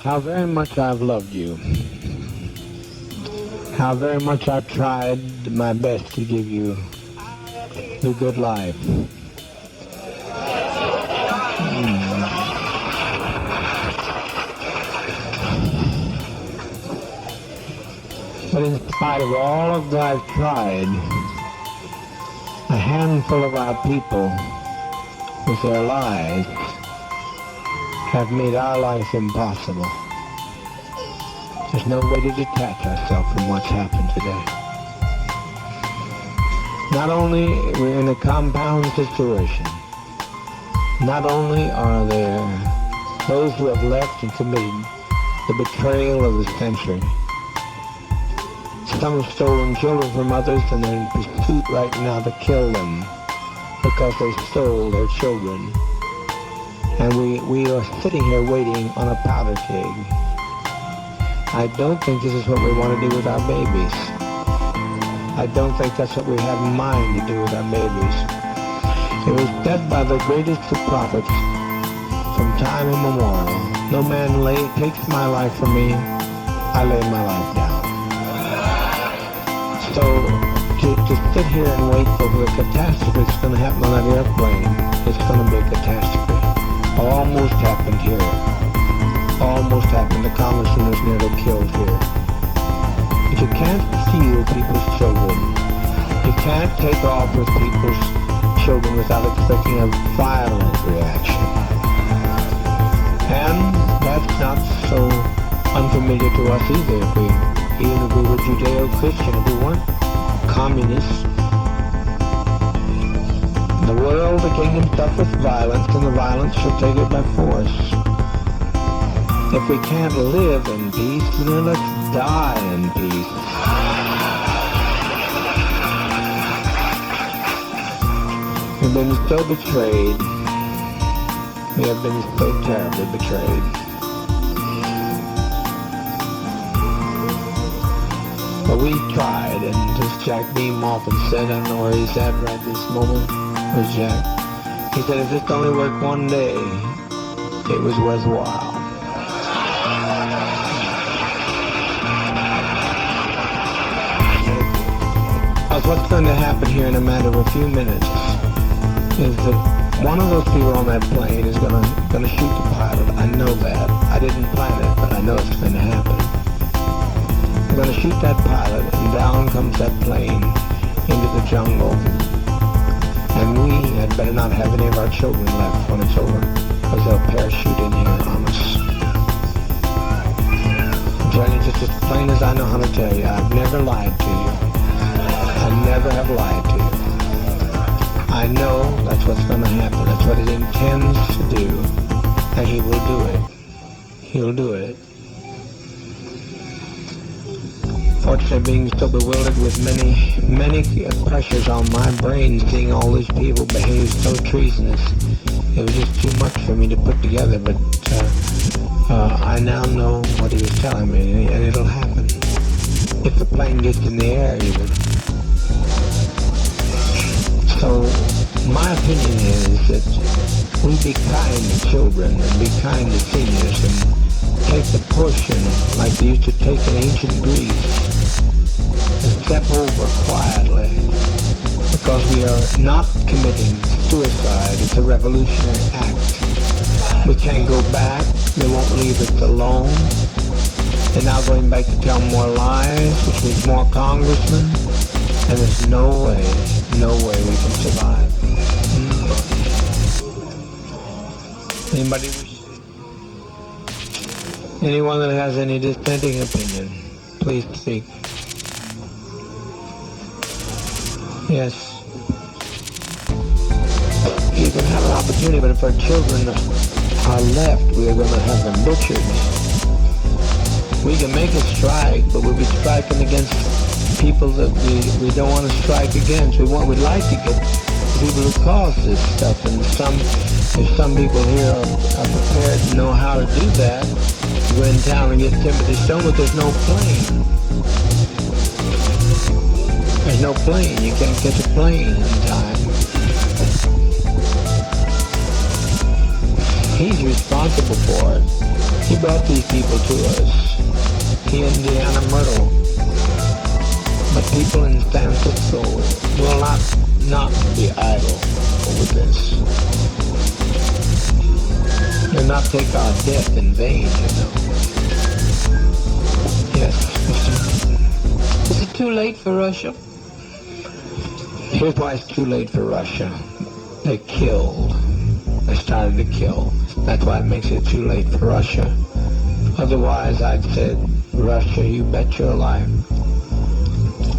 how very much I've loved you, how very much I've tried my best to give you the good life. But in spite of all of that I've tried, a handful of our people with their lies have made our life impossible. There's no way to detach ourselves from what's happened today. Not only we're in a compound situation, not only are there those who have left and committed the betrayal of the century. Some have stolen children from others and they're in pursuit right now to kill them because they stole their children. And we are sitting here waiting on a powder keg. I don't think this is what we want to do with our babies. I don't think that's what we have in mind to do with our babies. It was said by the greatest of prophets from time immemorial, no man takes my life from me, I lay my life down. So to sit here and wait for the catastrophe that's going to happen on that airplane, it's going to be a catastrophe. Almost happened here. Almost happened. The congressman was nearly killed here. But you can't steal people's children. You can't take off with people's children without expecting a violent reaction. And that's not so unfamiliar to us either. Even if we were Judeo-Christian, if we weren't communists. The world, the kingdom suffers violence, and the violence shall take it by force. If we can't live in peace, then let's die in peace. We've been so betrayed. We have been so terribly betrayed. But we tried, and as Jack Beam often said, I don't know where he's at right this moment, where's Jack? He said, if this only worked one day, it was worthwhile. Because what's going to happen here in a matter of a few minutes is that one of those people on that plane is going to shoot the pilot. I know that. I didn't plan it, but I know it's going to happen. They're going to shoot that pilot, and down comes that plane into the jungle. And we had better not have any of our children left when it's over, because they'll parachute in here on us. I'm telling you just as plain as I know how to tell you, I've never lied to you. I never have lied to you. I know that's what's going to happen. That's what it intends to do. And he will do it. He'll do it. Fortunately, being so bewildered with many pressures on my brain, seeing all these people behave so treasonous, it was just too much for me to put together. But I now know what he was telling me, and it'll happen. If the plane gets in the air, even. So, my opinion is that we be kind to children and be kind to seniors and take the portion like they used to take in ancient Greece and step over quietly, because we are not committing suicide. It's a revolutionary act. We can't go back. They won't leave us alone. They're now going back to tell more lies, which means more congressmen, and there's no way we can survive. Anybody? Anyone that has any dissenting opinion, please speak. Yes. You can have an opportunity, but if our children are left, we are going to have them butchered. We can make a strike, but we'll be striking against people that we don't want to strike against. We'd like to get people who cause this stuff, and if some people here are prepared and know how to do that, go in town and get Timothy Stone, but there's no plane. There's no plane. You can't catch a plane in time. He's responsible for it. He brought these people to us. He and Deanna Myrtle. But people in San Francisco will not be idle over this. They'll not take our death in vain, you know. Yes, Mr. Is it too late for Russia? Here's why it's too late for Russia. They killed. They started to kill. That's why it makes it too late for Russia. Otherwise, I'd said, Russia, you bet your life.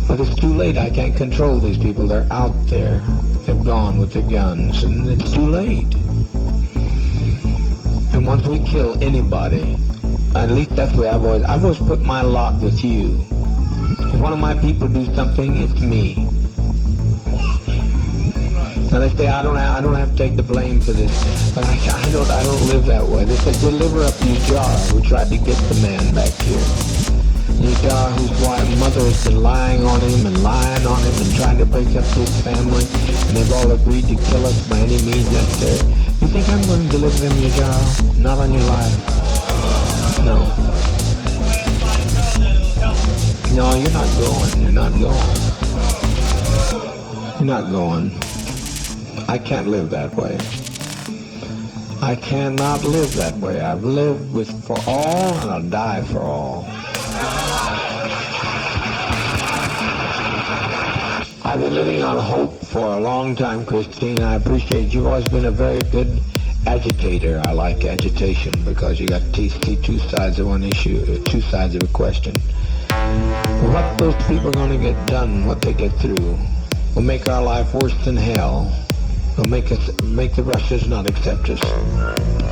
But it's too late. I can't control these people. They're out there. They've gone with their guns, and it's too late. And once we kill anybody, at least that's the way I've always put my lot with you. If one of my people do something, it's me. Now they say I don't have to take the blame for this, but I don't live that way. They said deliver up Ujar, who tried to get the man back here. Ujar, whose mother has been lying on him and trying to break up his family, and they've all agreed to kill us by any means necessary. You think I'm going to deliver them, Ujar? Not on your life. No. No, you're not going. You're not going. You're not going. I can't live that way. I cannot live that way. I've lived for all, and I'll die for all. I've been living on hope for a long time, Christine. I appreciate you've always been a very good agitator. I like agitation because you got to see two sides of one issue, two sides of a question. What those people are going to get done, what they get through, will make our life worse than hell. Will make the Russians not accept us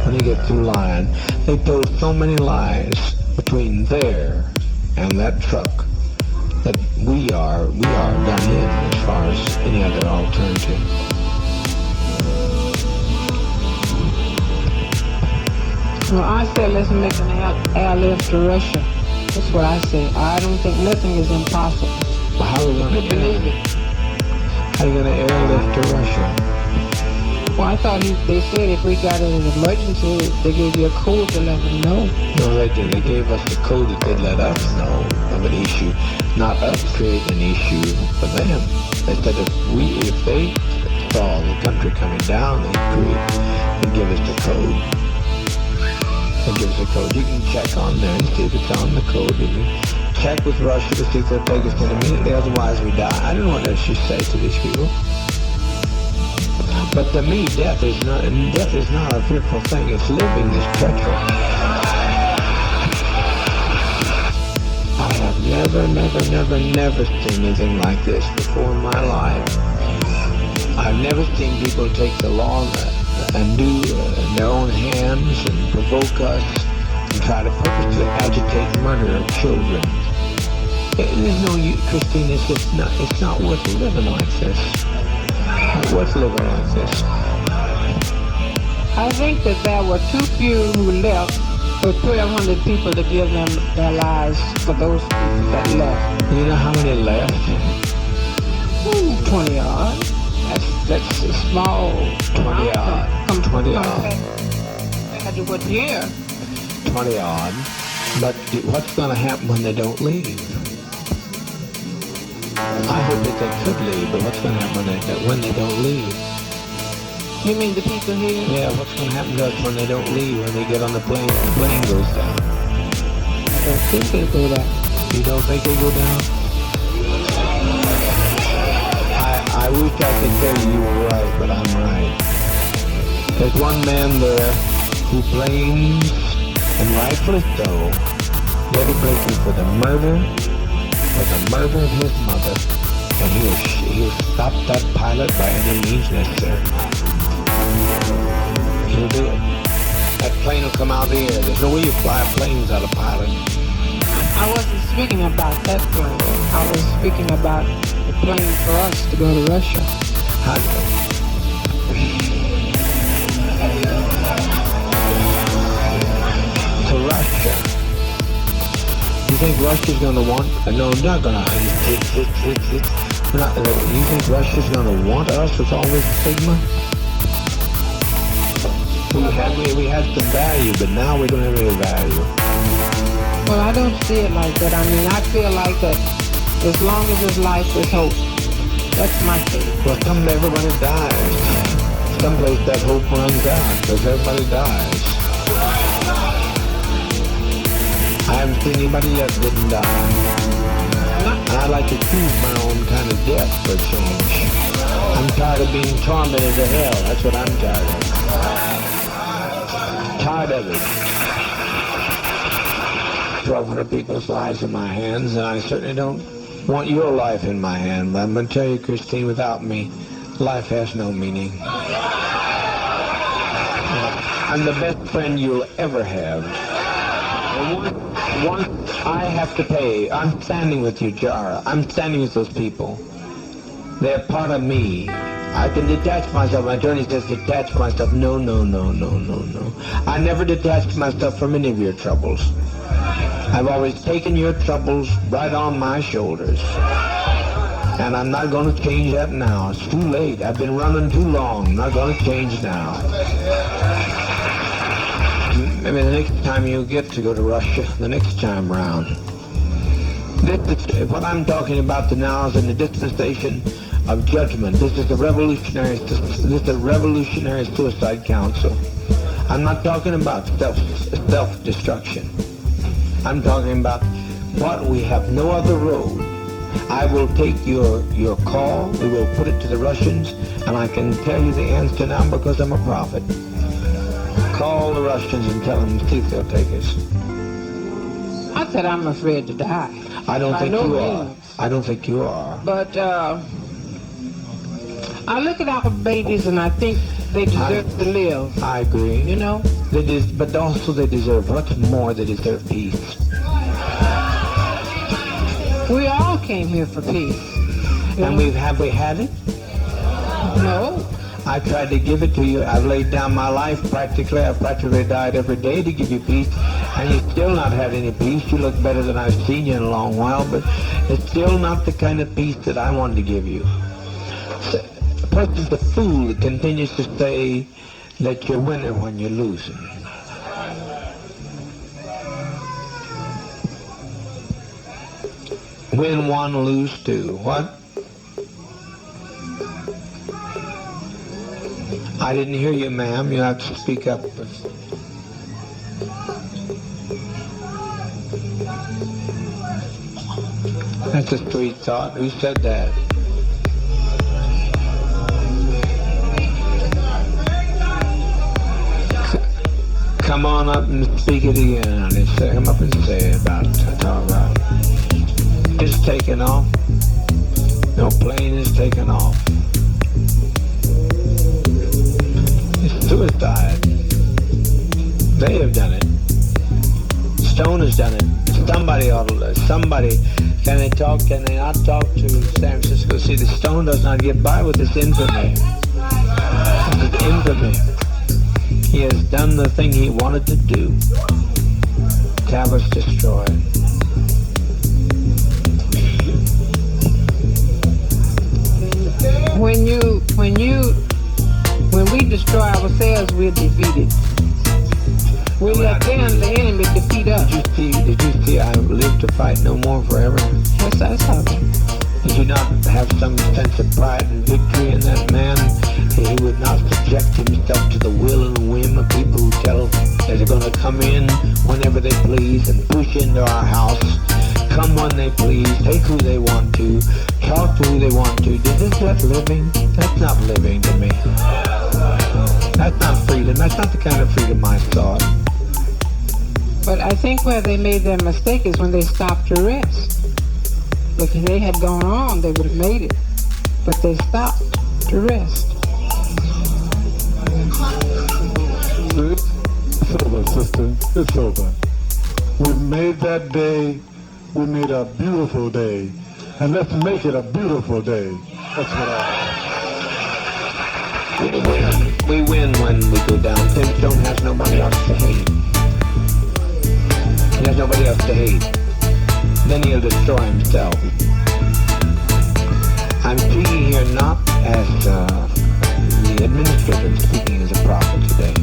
when they get through lying. They told so many lies between there and that truck that we are done in as far as any other alternative. Well, I said let's make an airlift to Russia. That's what I say. I don't think nothing is impossible. Well, how are we going to believe it? How are you going to airlift to Russia? Well, I thought they said if we got in an emergency, they gave you a code to let them know. No, they did. They gave us the code that they'd let us know of an issue. Not us create an issue for them. They said if they saw the country coming down, they'd give us the code. They'd give us the code. You can check on there and see if it's on the code. You can check with Russia to see if they'll take us in immediately, otherwise we die. I don't know what else you say to these people. But to me, death is not a fearful thing. It's living is treacherous. I have never seen anything like this before in my life. I've never seen people take the law and do in their own hands and provoke us and try to purposely agitate the murder of children. There's no use, Christine. It's not worth living like this. What's living like this? I think that there were too few who left for 1,200 people to give them their lives for those people that left. You know how many left? 20 odd. That's a small 20 odd. 20 odd. After what year? 20 odd. But what's going to happen when they don't leave? I hope that they could leave, but what's going to happen when they don't leave? You mean the people here? Yeah, what's going to happen to us when they don't leave, when they get on the plane and the plane goes down? I don't think they go down. You don't think they go down? I wish I could tell you were right, but I'm right. There's one man there who blames, and rightfully so, Betty Blakey for the murder of his mother, and he'll stop that pilot by any means necessary. He'll do it. That plane will come out of the air. There's no way you fly a plane without a pilot. I wasn't speaking about that plane. I was speaking about the plane for us to go to Russia. To Russia. You think Russia's going to want... No, not going to... You think Russia's going to want us with all this stigma? We had some value, but now we don't have any value. Well, I don't see it like that. I mean, I feel like that as long as there's life, there's hope. That's my faith. Well, someday everybody dies. Someplace that hope runs out because everybody dies. I haven't seen anybody yet that didn't die. And I'd like to choose my own kind of death for a change. I'm tired of being tormented to hell. That's what I'm tired of. Tired of it. 1,200 people's lives in my hands, and I certainly don't want your life in my hand. But I'm going to tell you, Christine, without me, life has no meaning. I'm the best friend you'll ever have. Once I have to pay, I'm standing with you, Jara. I'm standing with those people. They're part of me. I can detach myself. My attorney says detach myself. No. I never detached myself from any of your troubles. I've always taken your troubles right on my shoulders. And I'm not going to change that now. It's too late. I've been running too long. I'm not going to change now. Maybe the next time you get to go to Russia, the next time round. What I'm talking about now is in the dispensation of judgment. This is a revolutionary suicide council. I'm not talking about self-destruction. I'm talking about what we have no other road. I will take your call. We will put it to the Russians, and I can tell you the answer now because I'm a prophet. Call the Russians and tell them to see if they'll take us. I said I'm afraid to die. I don't think you are. Means. I don't think you are. But I look at our babies and I think they deserve to live. I agree. You know? But also they deserve, what's more, they deserve peace. We all came here for peace. And have we had it? No. I tried to give it to you. I've laid down my life practically. I've practically died every day to give you peace. And you've still not had any peace. You look better than I've seen you in a long while, but it's still not the kind of peace that I wanted to give you. A person's a fool that continues to say that you're winning when you're losing. Win one, lose two. What? I didn't hear you, ma'am. You have to speak up. That's a sweet thought. Who said that? Come on up and speak it again, honey. Come up and say it about talk about. It's taken off. No plane is taken off. It's suicide. They have done it. Stone has done it. Somebody ought to. Somebody. Can they talk? Can they not talk to San Francisco? See, the Stone does not get by with this infamy. This infamy. He has done the thing he wanted to do. To have us destroyed. When we destroy ourselves, we're defeated. We let the enemy defeat us. Did you see I live to fight no more forever? Yes, I saw that. Did you not have some sense of pride and victory in that man? He would not subject himself to the will and whim of people who tell that they're going to come in whenever they please and push into our house, come when they please, take who they want to, talk to who they want to. Is that living? That's not living to me. That's not freedom. That's not the kind of freedom I thought. But I think where they made their mistake is when they stopped to rest. If they had gone on, they would have made it. But they stopped to rest. It's over, sister. It's over. We made that day. We made a beautiful day. And let's make it a beautiful day. That's what We win when we go down. Tombstone has nobody else to hate. He has nobody else to hate. Then he'll destroy himself. I'm speaking here not as the administrator, speaking as a prophet today.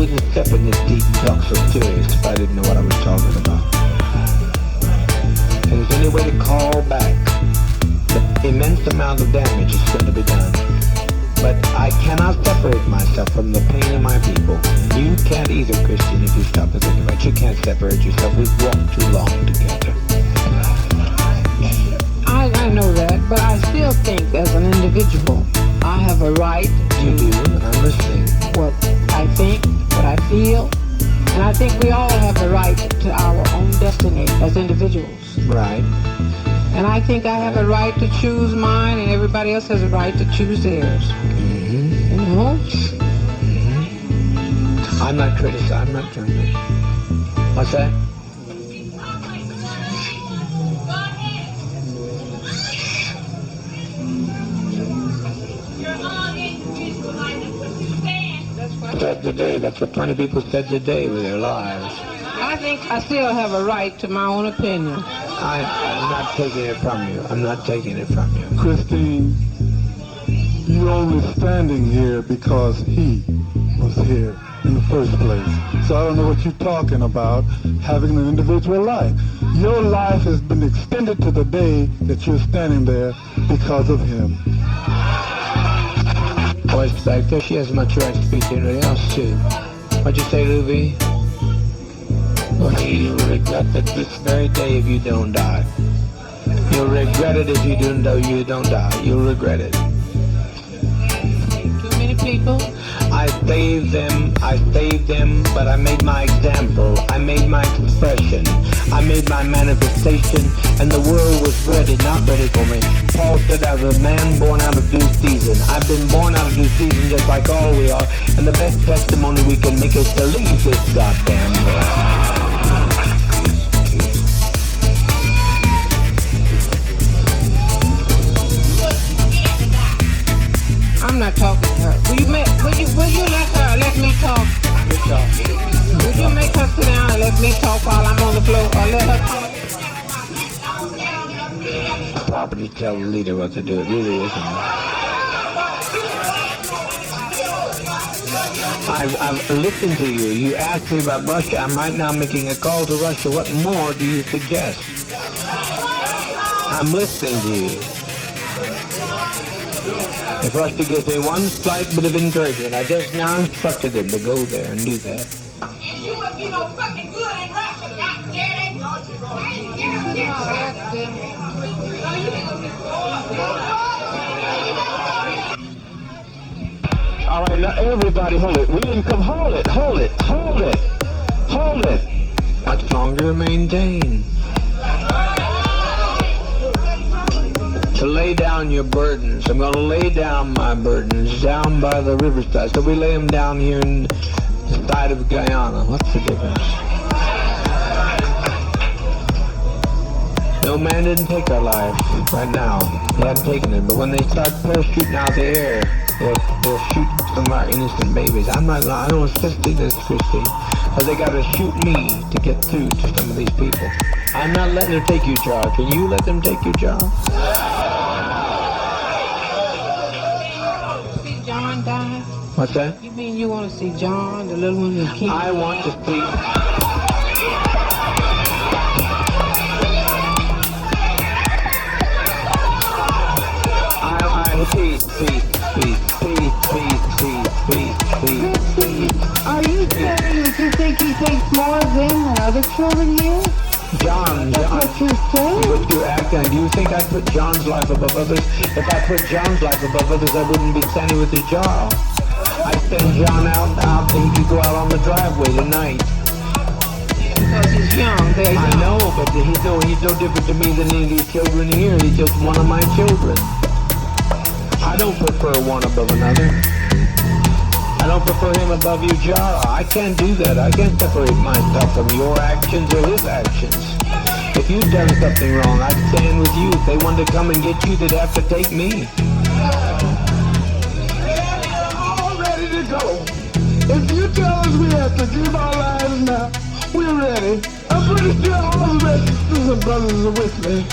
wouldn't step in this deep and talk so serious if I didn't know what I was talking about. If there's any way to call back the immense amount of damage that's going to be done. But I cannot separate myself from the pain of my people. You can't either, Christian, if you stop to think about it. You can't separate yourself. We've walked too long together. I know that, but I still think as an individual, I have a right to You do, I'm listening. what I think, what I feel, and I think we all have a right to our own destiny as individuals. Right. And I think I have a right to choose mine, and everybody else has a right to choose theirs. Mm-hmm. You know? Mm-hmm. I'm not criticizing. I'm not trying to. What's that? Said today. That's what 20 people said today with their lives. I think I still have a right to my own opinion. I'm not taking it from you. I'm not taking it from you. Christine, you're only standing here because he was here in the first place. So I don't know what you're talking about, having an individual life. Your life has been extended to the day that you're standing there because of him. Voice back there, she has as much right to speak to anybody else, too. What'd you say, Luby? Well, you'll regret it this very day if you don't die. You'll regret it if you don't die. You'll regret it. Too many people. I saved them, but I made my example. I made my expression. I made my manifestation, and the world was not ready for me. Paul said I was a man born out of due season. I've been born out of due season just like all we are, and the best testimony we can make is to leave this goddamn world. I'm not talking to her. Will you let me talk? Would you make her sit down and let me talk while I'm on the floor, or let her talk? Property tell the leader what to do. It really isn't. I've listened to you. You asked me about Russia. I'm right now making a call to Russia. What more do you suggest? I'm listening to you. If Russia gives me one slight bit of encouragement, I just now instructed them to go there and do that. You would be no fucking good in Russia, goddammit! All right, now everybody hold it. We didn't come. Hold it. Much longer maintain. To lay down your burdens. I'm going to lay down my burdens down by the riverside. So we lay them down here in the side of Guyana. What's the difference? No man didn't take our life right now. They haven't taken it. But when they start parachuting out the air, they'll shoot some of our innocent babies. I don't assist this, Christine. But they got to shoot me to get through to some of these people. I'm not letting them take your job. Can you let them take your job? See John die? What's that? You mean you want to see John, the little one that keeps... I want to see... Peace. Are you saying that you think he thinks more of them than other children here? John. What you're saying? But you're acting. Do you think I put John's life above others? If I put John's life above others, I wouldn't be standing with the jaw. I send John out, and he could go out on the driveway tonight. Because he's young, very young. I know, but he's no different to me than any of these children here. He's just one of my children. I don't prefer one above another. I don't prefer him above you, Jara. I can't do that. I can't separate myself from your actions or his actions. If you've done something wrong, I'd stand with you. If they wanted to come and get you, they'd have to take me. We're all ready to go. If you tell us we have to give our lives now, we're ready. I'm pretty sure all the rest of sisters and brothers are with me.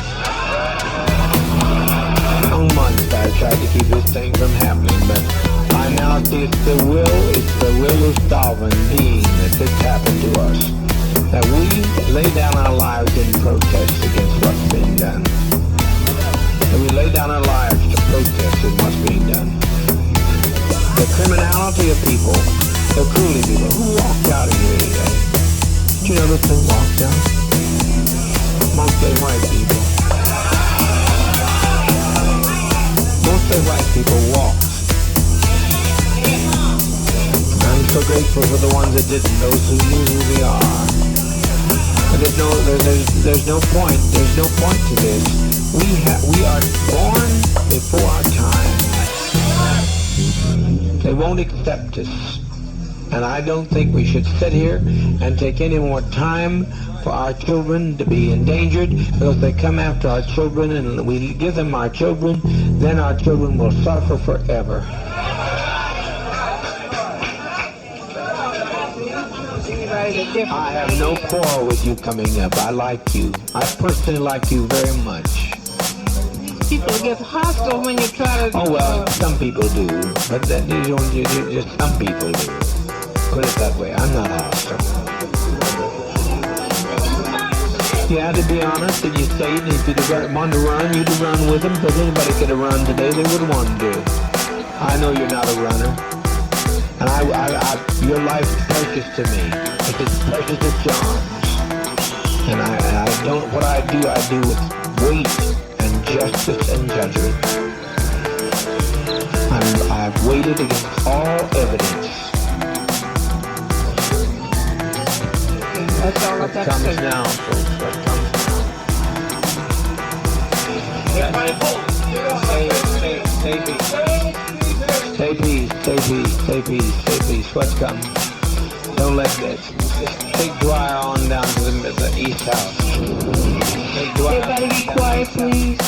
Young months I tried to keep this thing from happening, but by now See, it's the will of sovereign being that this happened to us. That we lay down our lives in protest against what's being done. That we lay down our lives to protest against what's being done. The criminality of people, the cruelty of people, who walked out of here today? Did you notice who walked out? Mostly white people. Mostly white people walked. I'm so grateful for the ones that didn't, those who knew who we are. But there's no point to this. We are born before our time. They won't accept us. And I don't think we should sit here and take any more time for our children to be endangered, because if they come after our children and we give them our children, then our children will suffer forever. I have no quarrel with you coming up. I like you. I personally like you very much. People get hostile when you try to... Oh, well, some people do. But that just some people do. Put it that way. I'm not hostile. Yeah, to be honest, if you say if you want to run, you'd run with them. Because anybody could have run today, they would want to do. I know you're not a runner. And your life is precious to me. It's as precious as John's. And I don't, what I do with weight and justice and judgment. I've weighted against all evidence. That's all what comes now, folks. What comes now? Say peace. What's coming? Don't let this. Take Dwyer on down to the East House. Take Dwyer. Everybody be quiet, please.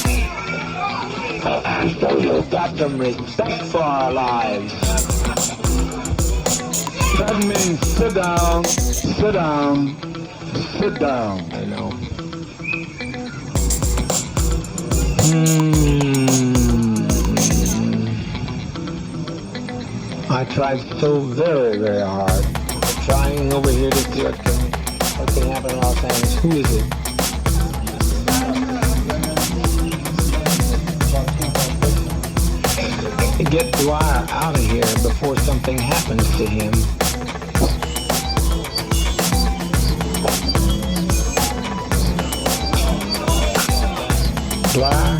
So you've got some respect for our lives. That means sit down, sit down, sit down. I know. I tried so very, very hard. Trying over here to see what can happen in Los Angeles. Who is it? Get Dwyer out of here before something happens to him. Dwyer?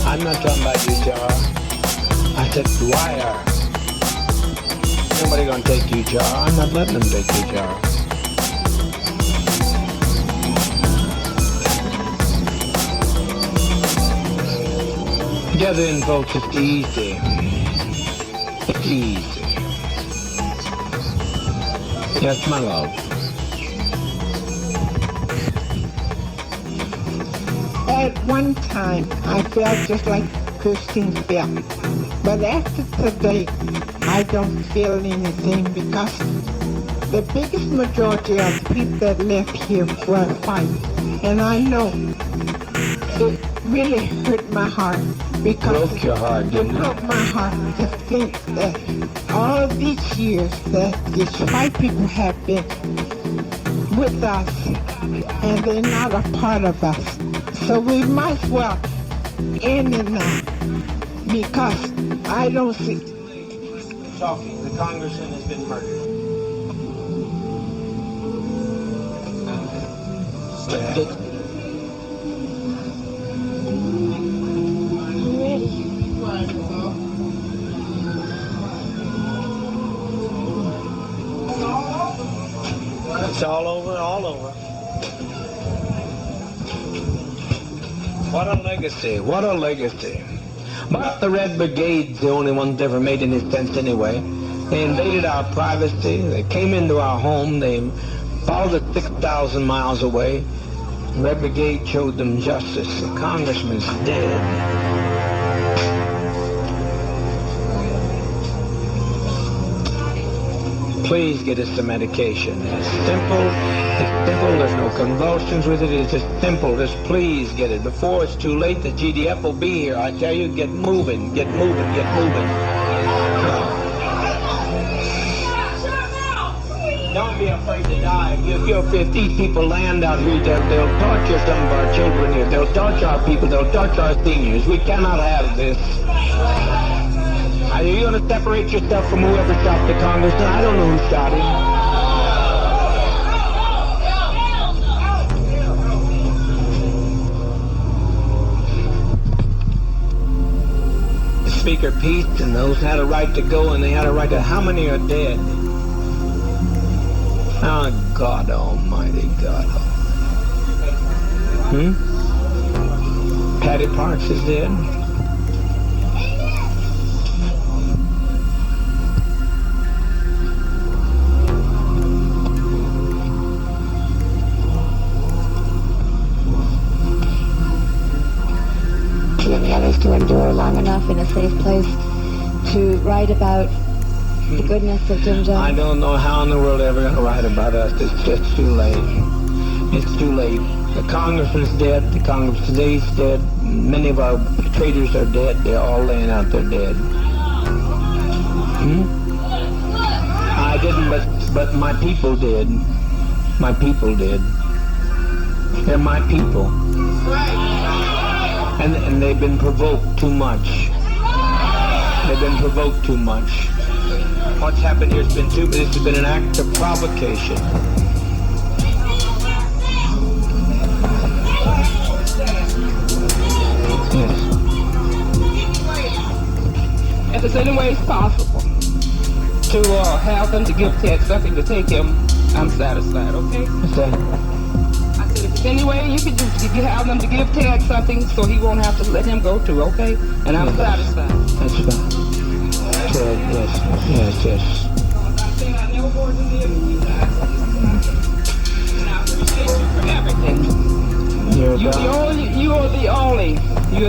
I'm not talking about you, Jar. I said Dwyer. Nobody gonna take you, Jar. I'm not letting them take you, Jar. Together in folks, it's easy. It's easy. Yes, my love. At one time, I felt just like Christine felt. But after today, I don't feel anything because the biggest majority of the people that left here were white. And I know it really hurt my heart because Broke your heart, it didn't it? broke my heart to think that all these years that these white people have been with us and they're not a part of us. So we might as well end it now because I don't see... Sophie, the congressman has been murdered. It's all over, all over. What a legacy, what a legacy. But the Red Brigade's the only ones that ever made any sense anyway. They invaded our privacy, they came into our home, they followed us 6,000 miles away. The Red Brigade showed them justice. The congressman's dead. Please get us some medication. It's simple, there's no convulsions with it, it's just simple. Just please get it. Before it's too late, the GDF will be here. I tell you, get moving, get moving, get moving. Don't be afraid to die. If these people land out here, they'll torture some of our children here. They'll torture our people. They'll torture our seniors. We cannot have this. Are you going to separate yourself from whoever shot the congressman? I don't know who shot him. Speaker Peace and those had a right to go, and they had a right to... How many are dead? Oh, God almighty, God almighty. Patty Parks is dead. And the others to endure long enough in a safe place to write about the goodness of Jim Jones. I don't know how in the world they're ever going to write about us. It's just too late. It's too late. The congressman's dead. The congress today's dead. Many of our traitors are dead. They're all laying out there dead. I didn't, but my people did. My people did. They're my people. And they've been provoked too much. They've been provoked too much. What's happened here has been this has been an act of provocation. Yes. If there's any way it's possible to have them to give Ted something to take him, I'm satisfied, okay? Okay. I said, if there's any way you can do, if you have them to give Ted something so he won't have to let him go too, okay? And I'm satisfied. That's fine. Ted, yes. Yes. I never wanted to live with you guys. And I appreciate you for everything. You're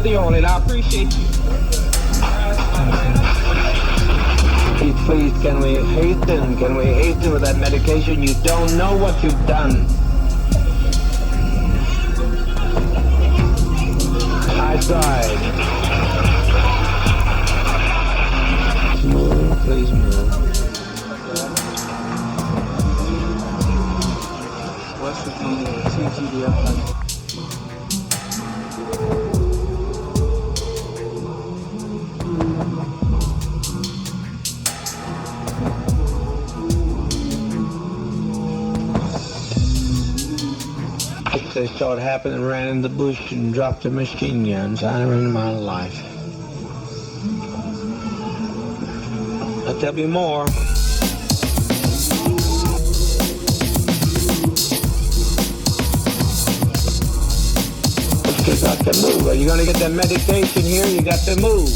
the only, and I appreciate you. Please, can we hasten? Can we hasten with that medication? You don't know what you've done. I tried. Move, please move. What's the TGDF? They saw it happen and ran in the bush and dropped the machine guns. I never in my life. There'll be more. You got to move. Are you going to get that medication here? You got to move.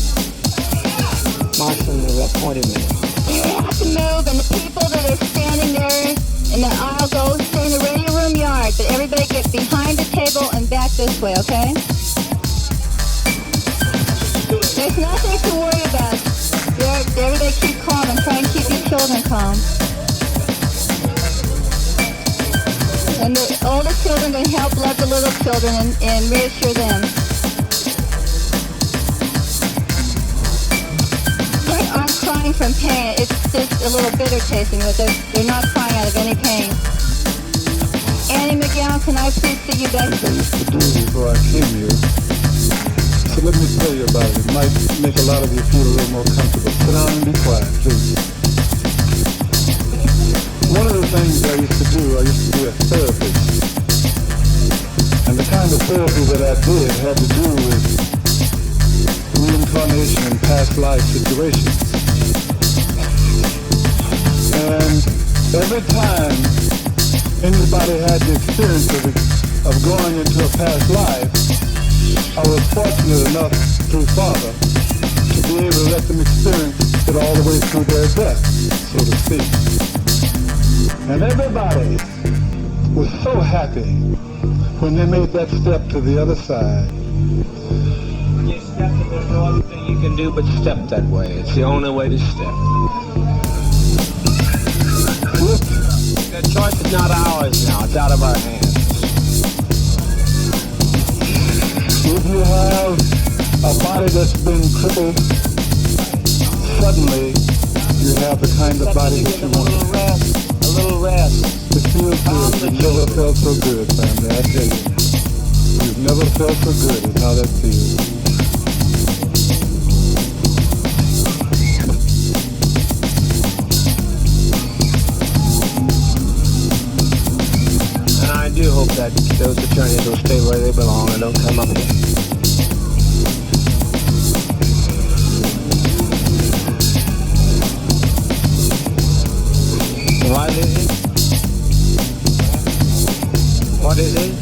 Marshall, there's that 20 minutes. You have to move, and the people that are standing there in the aisle go stay in the radio room yard, but everybody get behind the table and back this way, okay? There's nothing to worry about. Everybody keep calm and try and keep your children calm. And the older children can help love the little children and reassure them. They aren't crying from pain. It's just a little bitter tasting, but they're not crying out of any pain. Annie McGowan, can I please see you back? I used to do before I came here. So let me tell you about it. It might make a lot of you feel a little more comfortable. Sit down and be quiet, please. One of the things I used to be a therapist. And the kind of therapy that I did had to do with reincarnation and past life situations. And every time anybody had the experience of going into a past life, I was fortunate enough through Father to be able to let them experience it all the way through their death, so to speak. And everybody was so happy when they made that step to the other side. When you step, there's no other thing you can do but step that way. It's the only way to step. The choice is not ours now. It's out of our hands. If you have a body that's been crippled, suddenly you have the kind of body that you want. A little rest. It feels good. You've never felt so good, family, I tell you. You've never felt so good is how that feels. And I do hope that those attorneys will stay where they belong and don't come up here. What is it? What is it?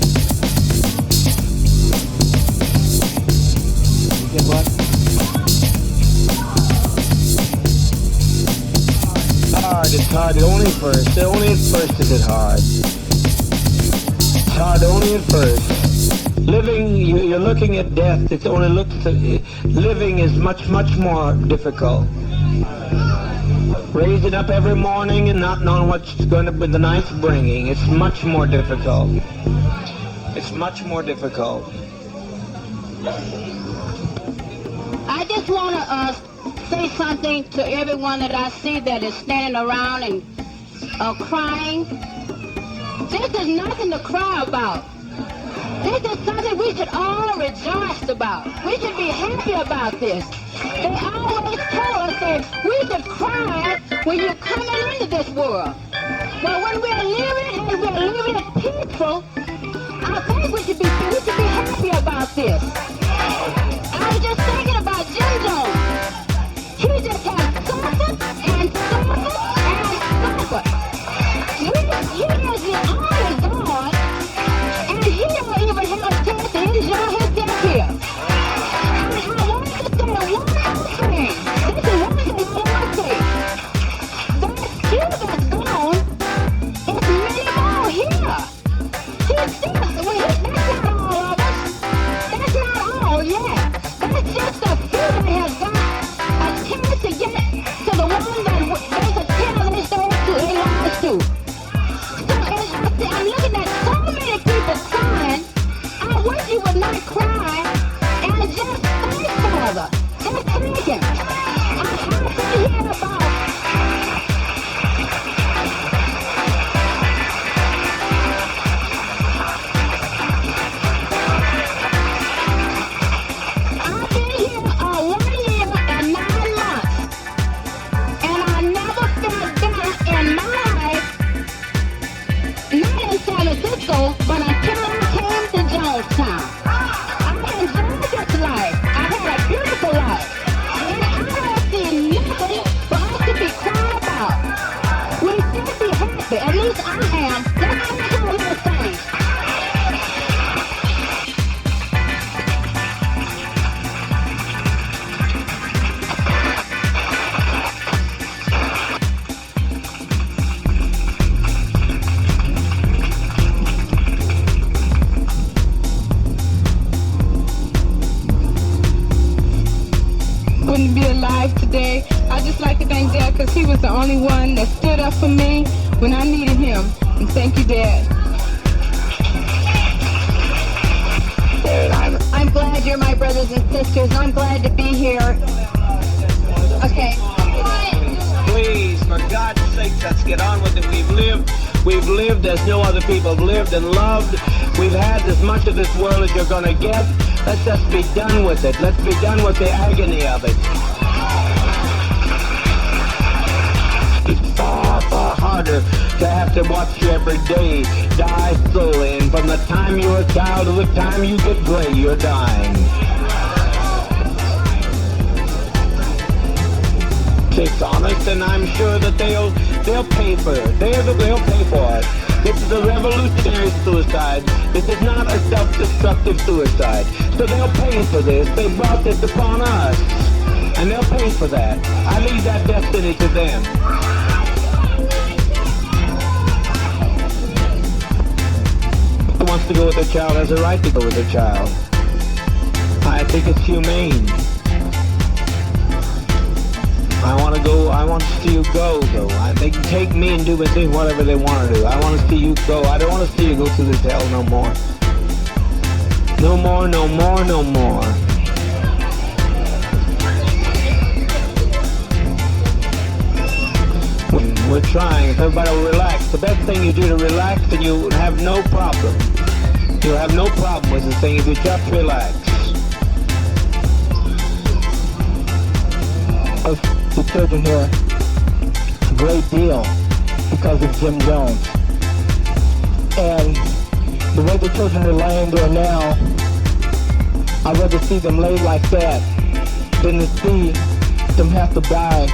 Get what? Hard, it's hard. Only at first. Only at first is it hard. It's hard only at first. Living, you're looking at death. It's only living is much, much more difficult. Raising up every morning and not knowing what's going to be the night's bringing. It's much more difficult. It's much more difficult. I just want to say something to everyone that I see that is standing around and crying. This is nothing to cry about. This is something we should all rejoice about. We should be happy about this. They always tell us that we should cry when you're coming into this world. But when we're living and we're living it peaceful, I think we should be happy about this. I was just thinking about Jim Jones. He just has suffered and suffered and suffered. He is the only God, and he don't even have a chance to enjoy his death here. And I want to say one more thing. This is one thing I want to say. That he that's gone is many more here. That's not all of us. That's not all yet. That's just a few that has got a chance to get to the one that they could tell their story to, their lives to. So I'm looking at so many people crying. I wish you would not cry and just thank Father. Just thank him. I'm happy to hear about but until I came to Jonestown, I enjoyed this life. I had a beautiful life. And I don't see nothing for us to be crying about. We should be happy. At least I am. Let's do a little thing. Wouldn't be alive today. I just like to thank Dad because he was the only one that stood up for me when I needed him. And thank you, Dad. I'm glad you're my brothers and sisters. I'm glad to be here. Okay. Please, for God's sake, let's get on with it. We've lived as no other people have lived and loved. We've had as much of this world as you're going to get. Let's just be done with it. Let's be done with the agony of it. It's far, far harder to have to watch you every day die slowly. And from the time you're a child to the time you get gray, you're dying. It's honest, and I'm sure that they'll pay for it. They'll pay for it. This is a revolutionary suicide. This is not a self-destructive suicide. So they'll pay for this. They brought this upon us. And they'll pay for that. I leave that destiny to them. Who wants to go with their child has a right to go with their child. I think it's humane. I want to see you go, though. They can take me and do with me whatever they want to do. I want to see you go. I don't want to see you go through this hell no more. No more, no more, no more. When We're trying. If everybody will relax. The best thing you do to relax, and you have no problem. You'll have no problem with the thing if you just relax. The children here a great deal because of Jim Jones. And the way the children are laying there now, I'd rather see them lay like that than to see them have to die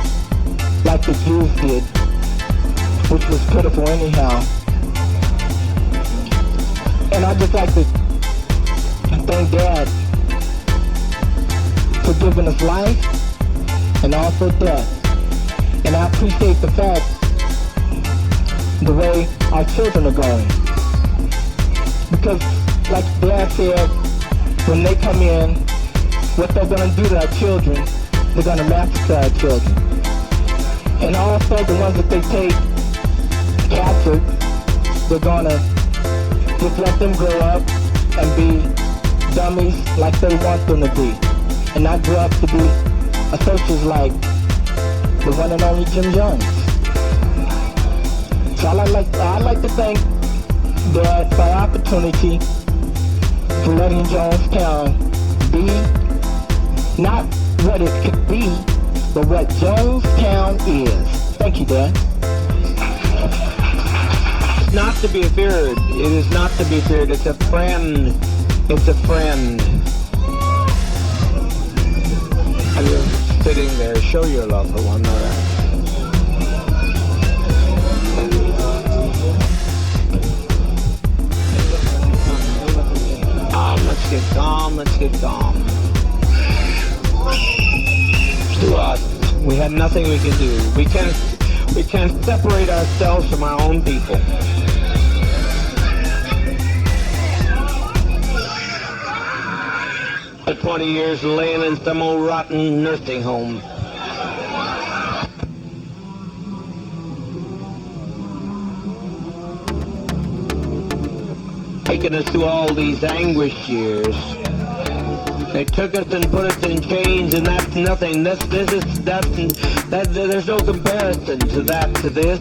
like the Jews did, which was pitiful anyhow. And I'd just like to thank Dad for giving us life and also death. And I appreciate the fact, the way our children are going. Because, like Dad said, when they come in, what they're going to do to our children, they're going to massacre our children. And also the ones that they take captured, they're going to just let them grow up and be dummies like they want them to be. And not grow up to be associates like the one and only Jim Jones. So I'd like to thank Dad for the opportunity for letting Jonestown be not what it could be, but what Jonestown is. Thank you, Dad. Not to be feared. It is not to be feared. It's a friend. It's a friend. And you're sitting there. Show your love for one another. Let's get calm. Let's get calm. To us, we have nothing we can do. We can't separate ourselves from our own people. For 20 years laying in some old rotten nursing home. Taking us through all these anguish years. They took us and put us in chains, and that's nothing. There's no comparison to that, to this.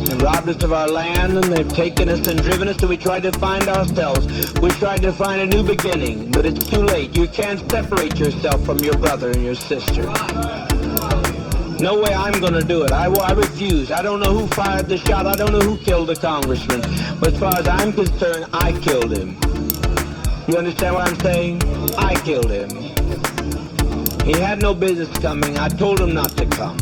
They robbed us of our land, and they've taken us and driven us, and we tried to find ourselves. We tried to find a new beginning, but it's too late. You can't separate yourself from your brother and your sister. No way I'm going to do it. I refuse. I don't know who fired the shot. I don't know who killed the congressman. But as far as I'm concerned, I killed him. You understand what I'm saying? I killed him. He had no business coming. I told him not to come.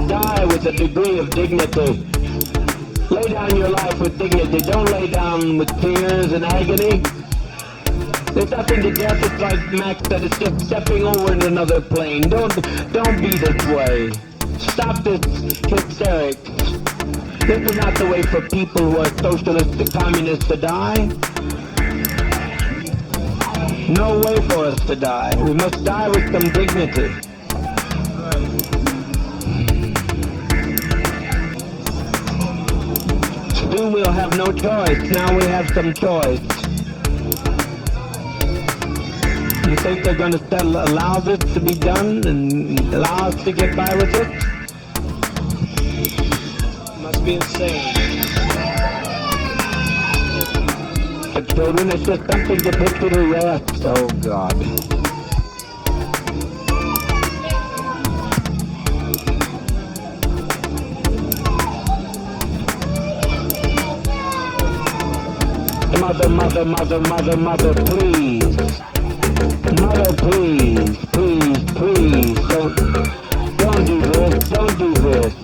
Die with a degree of dignity. Lay down your life with dignity. Don't lay down with tears and agony. There's nothing to death. It's like Max said, it's just stepping over in another plane. Don't be this way. Stop this hysterics. This is not the way for people who are socialists and communists to die. No way for us to die. We must die with some dignity. Soon we'll have no choice. Now we have some choice. You think they're going to allow this to be done and allow us to get by with it? Must be insane. The children, it's just something to put to the rest. Oh, God. Am Mother, please. Mother, please, don't do this.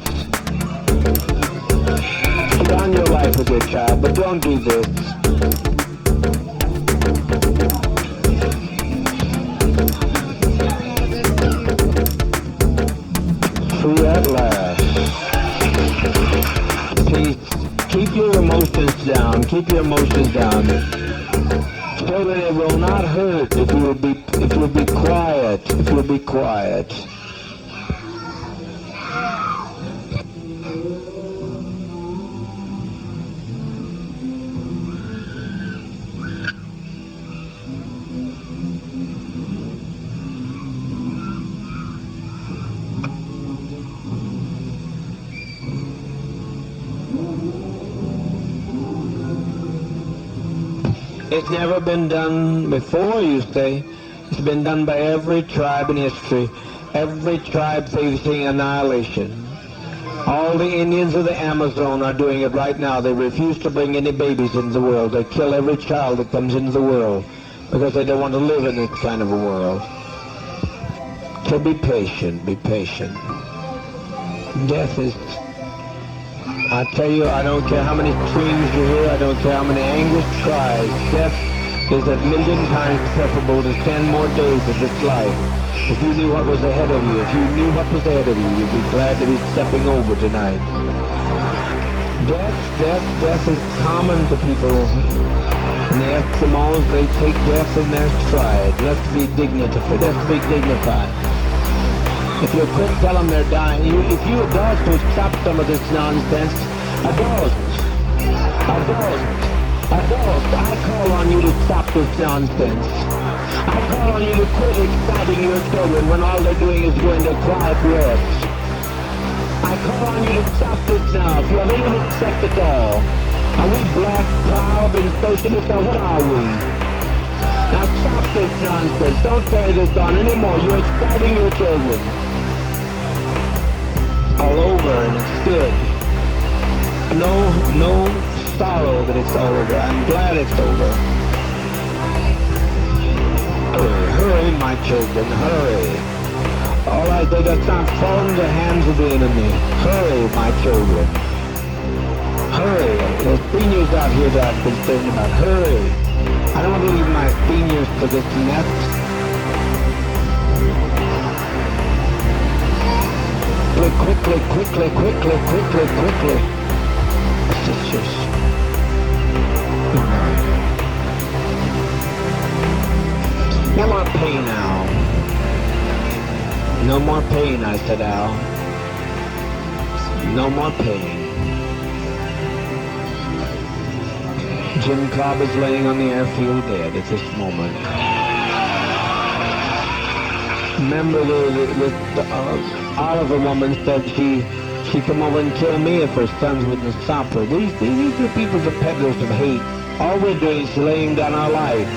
Get on your life with your child, but don't do this. Free at last. Please, keep your emotions down. So that it will not hurt if you'll be quiet. It's never been done before, you say. It's been done by every tribe in history. Every tribe facing annihilation. All the Indians of the Amazon are doing it right now. They refuse to bring any babies into the world. They kill every child that comes into the world because they don't want to live in this kind of a world. So be patient. Death is... I tell you, I don't care how many screams you hear, I don't care how many anguish cries. Death is a million times preferable to 10 more days of this life. If you knew what was ahead of you, you'd be glad to be stepping over tonight. Death is common to people. And the Eskimos, they take death in their stride. Let's be dignified. If you quit, tell them they're dying. If you adults would stop some of this nonsense, adults, I call on you to stop this nonsense. I call on you to quit exciting your children when all they're doing is going to quiet rest. I call on you to stop this now. If you have any respect at all, are we black, proud, and socialist, or what are we? Now stop this nonsense. Don't carry this on anymore. You're exciting your children. All over, and it's good. No sorrow that it's over. I'm glad it's over. Hurry, my children, hurry. All right, they got time to fall into the hands of the enemy. Hurry, my children. Hurry. There's seniors out here that I'm concerned about. Hurry. I don't want to leave my seniors for this and that. Quickly. Sisters. No more pain, Al. No more pain, I said, Al. No more pain. Jim Cobb is laying on the airfield dead at this moment. Remember the Oliver woman said she'd come over and kill me if her sons wouldn't stop her. These are people, the peddlers of hate. All we're doing is laying down our life.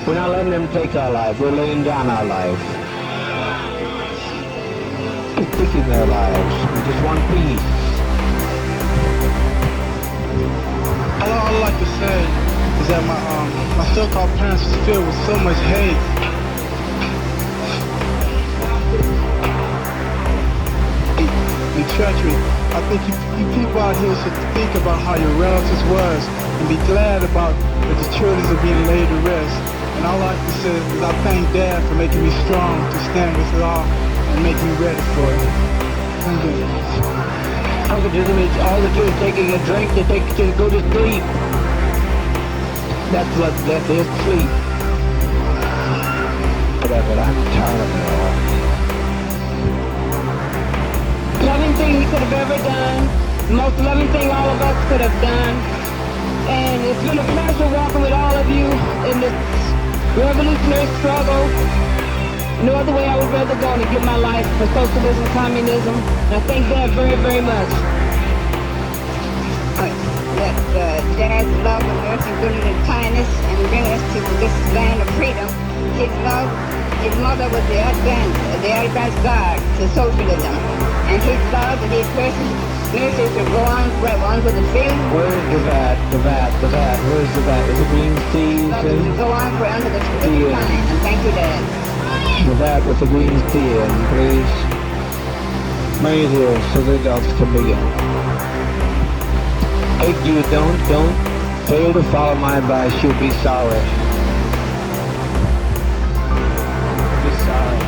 We're not letting them take our life. We're laying down our life. We're taking their lives. We just want peace. All I like to say is that my so-called parents was filled with so much hate. And treachery. I think you people out here should think about how your relatives was and be glad about that the children are being laid to rest. And all I like to say is I thank Dad for making me strong to stand with it all and make me ready for it. Thank you. All they do is taking a drink to go to sleep. That's what death is, sleep. Whatever, I'm tired of it all. Loving thing we could have ever done, the most loving thing all of us could have done. And it's been a pleasure walking with all of you in this revolutionary struggle. No other way I would rather go than give my life for socialism, communism. And I thank Dad very, very much. Let Dad's love and mercy, goodness and kindness and bring us to this land of freedom. His love, his mother was the advance guard to socialism. And his love and his person nurses to go on with the film. Where's the vat? Where's the vat? Is it green season? Go on for under the line. And thank you, Dad. The vat with the green tea in, please. Right here, so the adults can begin. Hey, you don't fail to follow my advice, you'll be sorry. Be sorry.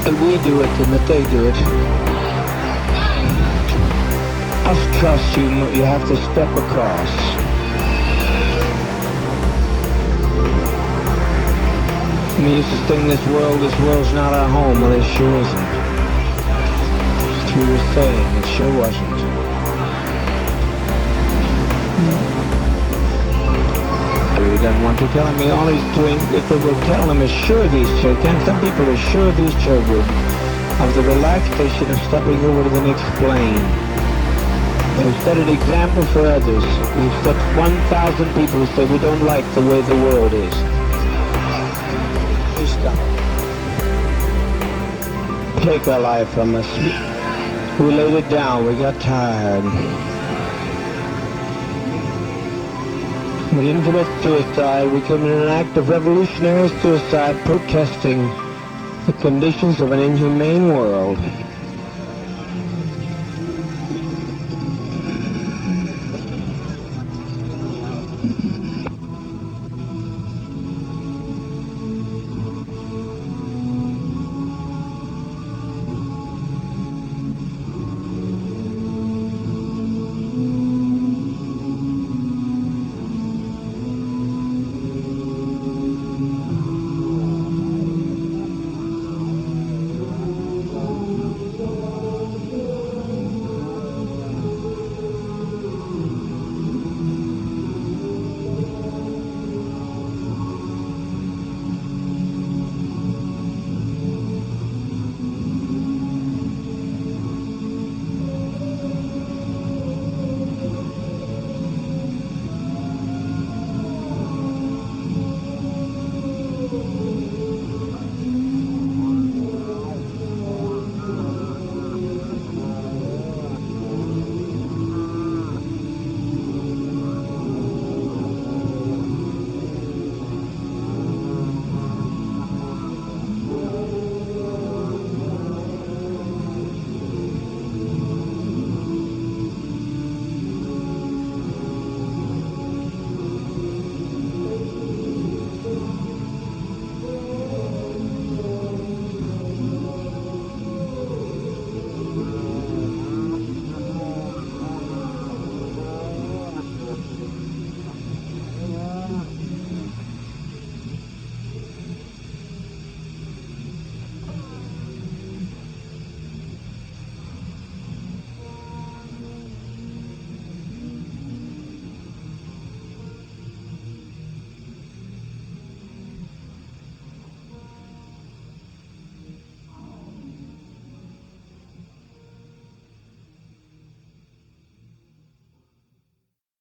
And we do it, and that they do it. Just trust you have to step across. We used to think this world's not our home. Well, it sure isn't. As we were saying, it sure wasn't. He doesn't want to tell me all he's doing. If they will tell him, assure these children, some people assure these children of the relaxation of stepping over to the next plane. They've set an example for others. We've set 1,000 people who say we don't like the way the world is. We stop. Take our life from us. We laid it down. We got tired. We didn't commit suicide. We committed an act of revolutionary suicide, protesting the conditions of an inhumane world.